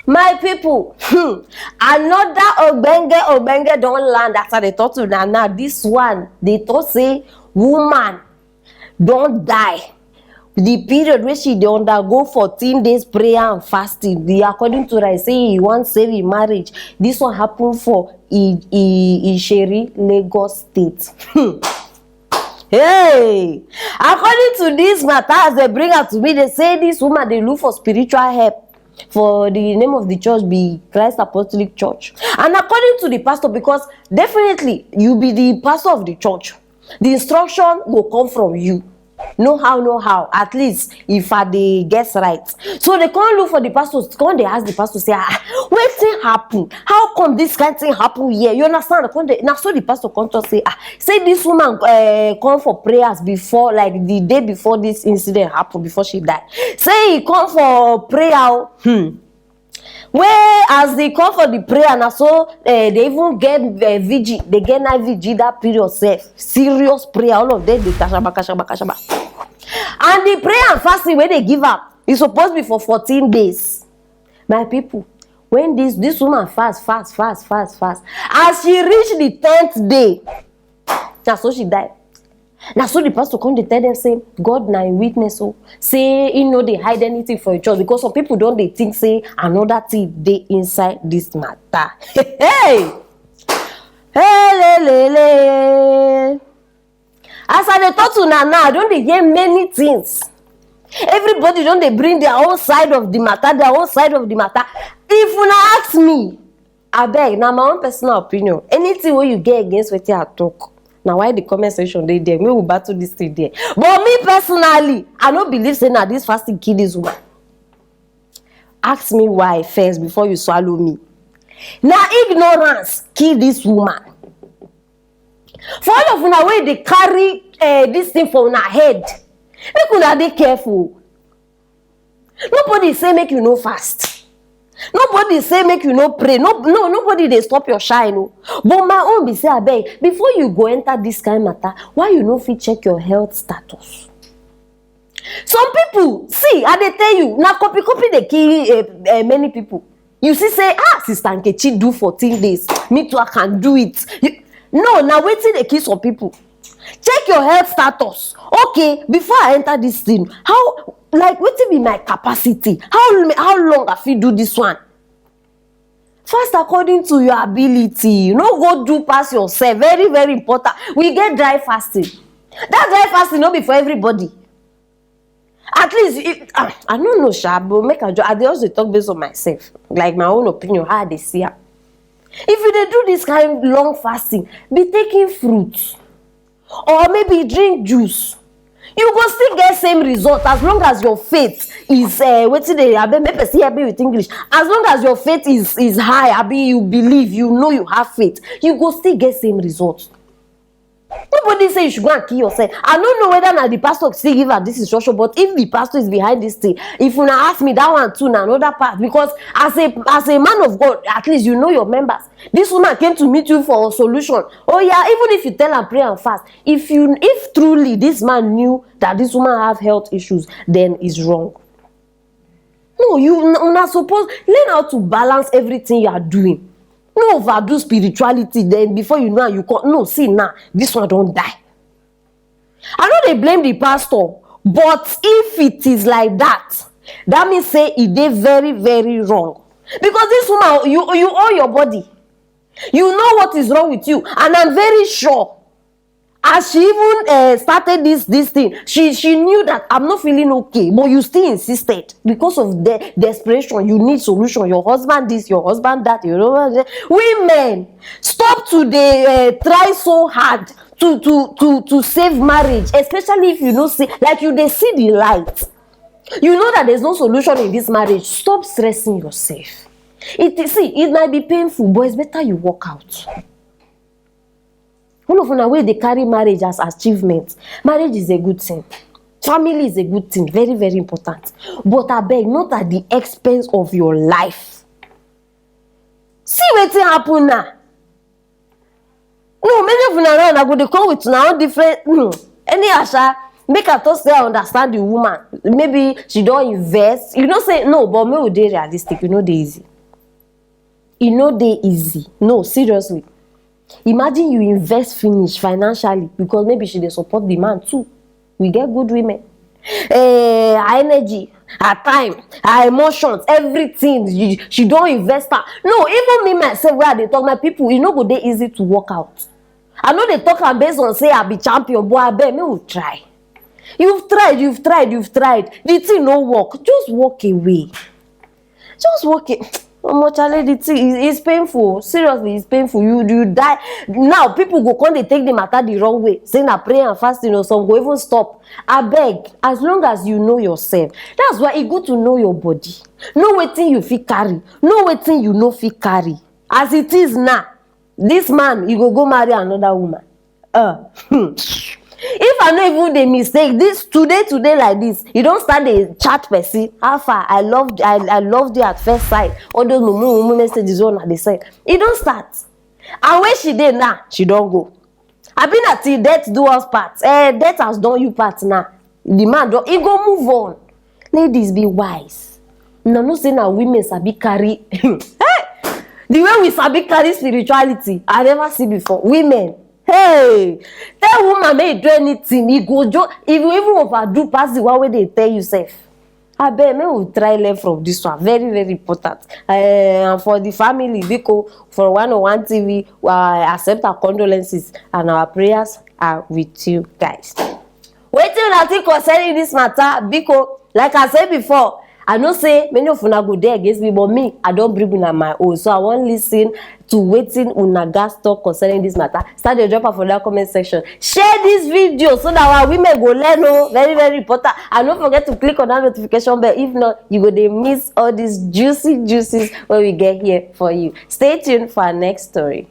My people, another Obenge don't land after they talk to Nana. This one, they thought say, woman, don't die. The period where she dey undergo 14 days prayer and fasting, according to I say he wants save in marriage. This one happened for Isheri, Lagos State. Hey, according to this matter, as they bring her to me, they say this woman they look for spiritual help. For the name of the church be Christ Apostolic Church. And according to the pastor, because definitely you be the pastor of the church, the instruction will come from you. No how, at least if they guess right. So they can't look for the pastors, they ask the pastor, say, what thing happen? How come this kind of thing happen here? You understand? Now so the pastor come to say this woman come for prayers before, like the day before this incident happened, before she died. Say he come for prayer. Where as they come for the prayer, now so they even get vigil, they get night vigil that period safe. Serious prayer, all of them they kashaba. And the prayer and fasting where they give up is supposed to be for 14 days. My people, when this woman fast, as she reached the 10th day, that's so she died. Now so the pastor come to tell them, say, God now in witness, so say you know they hide anything for each other, because some people don't they think say another thing they inside this matter. Hey, as I talk to Nana, don't they hear many things? Everybody don't they bring their own side of the matter, If you ask me, I beg, now my own personal opinion, anything where you get against what I talk. Now why the comment section they there? We will battle this thing there. But me personally, I don't believe saying that this fasting kill this woman. Ask me why first before you swallow me. Now ignorance kill this woman. For all of una way they carry this thing for una head. Make una dey careful. Nobody say make you no fast. Nobody say make you no pray. Nobody they stop your shine. No. But my own be say abeg, before you go enter this kind of matter, why you no fit check your health status? Some people, see, I dey tell you, now copy they kill many people. You see say, Sister Nkechi do 14 days. Me too, I can do it. No, now wait till they kill some people. Check your health status. Okay, before I enter this thing, how, like, what will be my capacity? How long I fit do this one? Fast according to your ability. No go do pass yourself. Very, very important. We get dry fasting. That dry fasting not be for everybody. At least, I don't know, but make a job. I also talk based on myself, like my own opinion, how they see it. If you dey do this kind of long fasting, be taking fruits. Or maybe drink juice. You go still get same result as long as your faith is with English. As long as your faith is high, you believe, you know you have faith, you go still get same result. Nobody say you should go and kill yourself. I don't know whether now the pastor still give her this instruction, but if the pastor is behind this thing, if you now ask me that one too, now another part, because as a man of God, at least you know your members. This woman came to meet you for a solution. Oh yeah, even if you tell her pray and fast, if truly this man knew that this woman have health issues, then it's wrong. No, you're not supposed learn how to balance everything you are doing. No overdo spirituality, then before you know you can't. No, see now, this one don't die. I know they blame the pastor, but if it is like that, that means say it is very, very wrong. Because this woman, you owe your body. You know what is wrong with you, and I'm very sure. As she even started this thing, she knew that I'm not feeling okay, but you still insisted because of the desperation. You need solution. Your husband this, your husband that. You know, women stop to try so hard to save marriage, especially if you know see like you they see the light. You know that there's no solution in this marriage. Stop stressing yourself. It might be painful, but it's better you walk out. One of the way they carry marriage as achievement. Marriage is a good thing. Family is a good thing. Very, very important. But I beg, not at the expense of your life. See what's happen now. No, many of you now go to come with now different. Any asha make her to say understand the woman. Maybe she don't invest. You don't say no, but me would be realistic. You know they easy. e no dey easy. No, seriously. Imagine you invest finish financially because maybe she dey support the man too. We get good women. Her energy, her time, her emotions, everything, she don invest am. No, even me myself wey I dey talk, my people, e no go dey easy to work out. I no dey talk am based on say I be champion, but abeg make we try. You've tried. The thing no work. Just walk away. Just walk it. Chale, the thing is painful. Seriously, it's painful. You die. Now people go come dey take the matter the wrong way. Say na prayer and fasting or some go even stop. Abeg, as long as you know yourself. That's why e good to know your body. Know wetin you fit carry. Know wetin you no fit carry. As it is now, this man, he go marry another woman. If I no even dey mistake, this today like this, you don start dey chat person. How far? I loved you at first sight. All those mumu messages on at the side. E don start. And where she dey now, she don go. I been at till death do us part. Death has done you part now. The man don, he go move on. Ladies, be wise. Una know say na women sabi carry. The way we sabi carry spirituality, I never see before. Women. Hey, tell woman make you do anything, e go just, if you even overdo pass the one wey dey tell you sef. Abeg, make we try learn from this one. Very, very important. And for the family, biko, for 101 TV, accept our condolences and our prayers are with you guys. Wetin una think concerning this matter? Biko, like I said before, I know say many of una go there against me, but me, I don't bring una my own. So I wan listen to wetin una gas talk concerning this matter. Start your drop for that comment section. Share this video so that our women go learn. Oh, very, very important. And don't forget to click on that notification bell. If not, you go dey miss all these juicy juices when we get here for you. Stay tuned for our next story.